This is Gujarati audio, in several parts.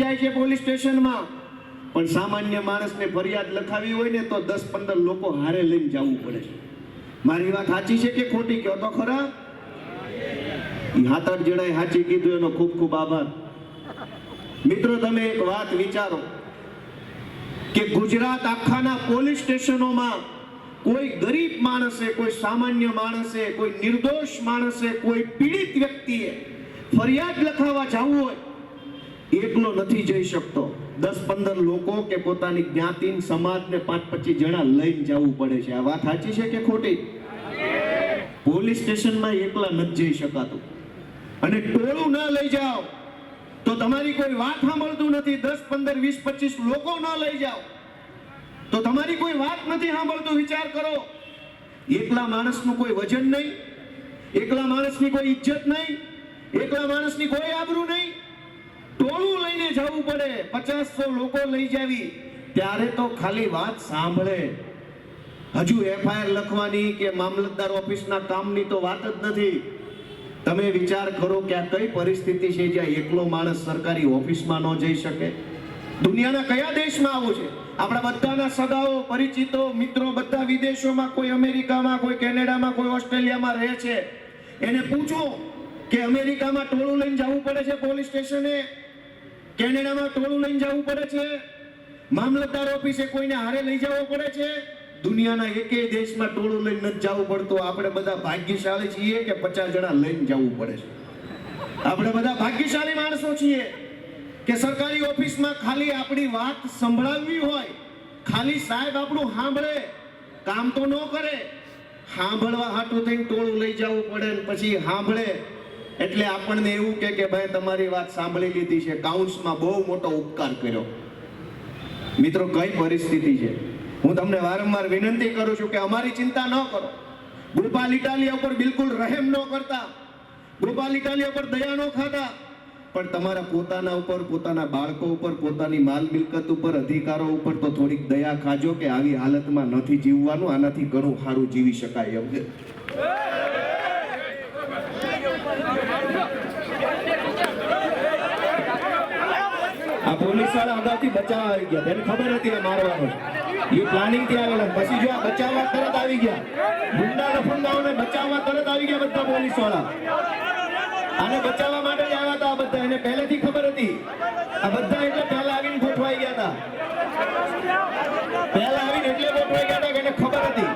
જાય છે પોલીસ સ્ટેશનમાં, પણ સામાન્ય માણસને ફરિયાદ લખાવી હોય ને તો 10-15 લોકો હારે લઈને જવું પડે છે. મારી વાત સાચી છે કે ખોટી? કહો તો ખરા. 7-8 જણાએ સાચી કીધું, એનો ખૂબ ખૂબ આભાર. મિત્રો, તમે એક વાત વિચારો કે ગુજરાત આખાના પોલીસ સ્ટેશનોમાં કોઈ ગરીબ માણસે, કોઈ સામાન્ય માણસે, કોઈ નિર્દોષ માણસે, કોઈ પીડિત વ્યક્તિએ ફરિયાદ લખાવવા જવું હોય, એકલો નથી જઈ શકતો. 10-15 લોકો કે પોતાની જ્ઞાતિ સમાજને 5-25 જણા લઈને જવું પડે છે. આ વાત સાચી છે કે ખોટી? પોલીસ સ્ટેશનમાં એકલા નથી જઈ શકાતું. અને ટોળું ના લઈ જાઓ તો તમારી કોઈ વાત સાંભળતું નથી. 10-15, 20-25 લોકો ન લઈ જાઓ તો તમારી કોઈ વાત નથી સાંભળતું. વિચાર કરો, એકલા માણસનું કોઈ વજન નહીં, એકલા માણસની કોઈ ઇજ્જત નહીં, એકલા માણસની કોઈ આબરૂ નહીં. ટોળું લઈને જવું પડે, 50-100 લોકો લઈ જાવી, ત્યારે તો ખાલી વાત સાંભળે. હજુ FIR લખવાની કે મામલતદાર ઓફિસના કામની તો વાત જ નથી. તમે વિચાર કરો કે આ કઈ પરિસ્થિતિ છે જ્યાં એકલો માણસ સરકારી ઓફિસમાં ન જઈ શકે? દુનિયાના કયા દેશમાં આવું છે? આપણા બધાના સગાઓ, પરિચિતો, મિત્રો બધા વિદેશોમાં, કોઈ અમેરિકામાં, કોઈ કેનેડામાં, કોઈ ઓસ્ટ્રેલિયામાં રહે છે. એને પૂછો કે અમેરિકામાં ટોળું લઈને જવું પડે છે પોલીસ સ્ટેશને, કેનેડામાં ટોળું લઈને જવું પડે છે, મામલતદાર ઓફિસે કોઈને હારે લઈ જવો પડે છે. દુનિયાના એકેય દેશમાં ટોળું લઈને નથી જવું પડતું. આપણે બધા ભાગ્યશાળી છીએ કે 50 જણા લઈને જવું પડે છે. આપણે બધા ભાગ્યશાળી માણસો છીએ કે સરકારી ઓફિસમાં ખાલી આપણી વાત સંભળાવવી હોય, ખાલી સાહેબ આપણું સાંભળે, કામ તો ન કરે, સાંભળવા હાટું થઈને ટોળું લઈ જવું પડે. પછી સાંભળે એટલે આપણને એવું કે ભાઈ તમારી વાત સાંભળી લીધી છે, કાઉન્સમાં બહુ મોટો ઉપકાર કર્યો. મિત્રો, કઈ પરિસ્થિતિ છે? હું તમને વારંવાર વિનંતી કરું છું કે અમારી ચિંતા ન કરો. ગોપાલ ઇટાલિયા ઉપર બિલકુલ રહેમ ન કરતા, ગોપાલ ઇટાલિયા ઉપર દયા ન ખાતા, પણ તમારા પોતાના ઉપર, પોતાના બાળકો ઉપર, પોતાની માલ મિલકત ઉપર, અધિકારો ઉપર તો થોડીક દયા ખાજો કે આવી હાલતમાં નથી જીવવાનું, આનાથી ઘણું સારું જીવી શકાય એમ છે. આ પોલીસ વાળા અગાઉથી બચાવવા આવી ગયા, તેને ખબર હતી આ મારવાનો છે, એ પ્લાનિંગ થી આવેલા. પછી જો આ બચાવવા તરત આવી ગયા, ગુંડા લફંગાઓને બચાવવા તરત આવી ગયા બધા પોલીસ વાળા. આને બચાવવા માટે જ આવ્યા હતા બધા, એને પહેલેથી ખબર હતી. આ બધા એટલે પહેલા આવીને ગોઠવાઈ ગયા હતા, પહેલા આવીને એટલે ગોઠવાઈ ગયા હતા કે એને ખબર હતી.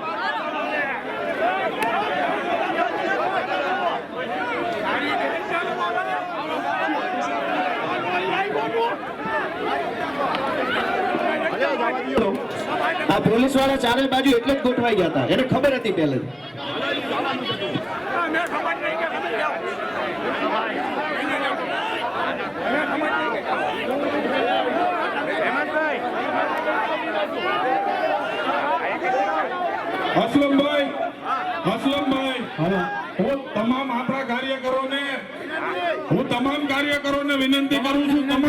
આ પોલીસ વાળા ચારે બાજુ એટલે જ ગોઠવાઈ ગયા હતા, એને ખબર હતી પહેલેથી. હસલમભાઈ, હું તમામ આપણા કાર્યકરોને વિનંતી કરું છું, તમામ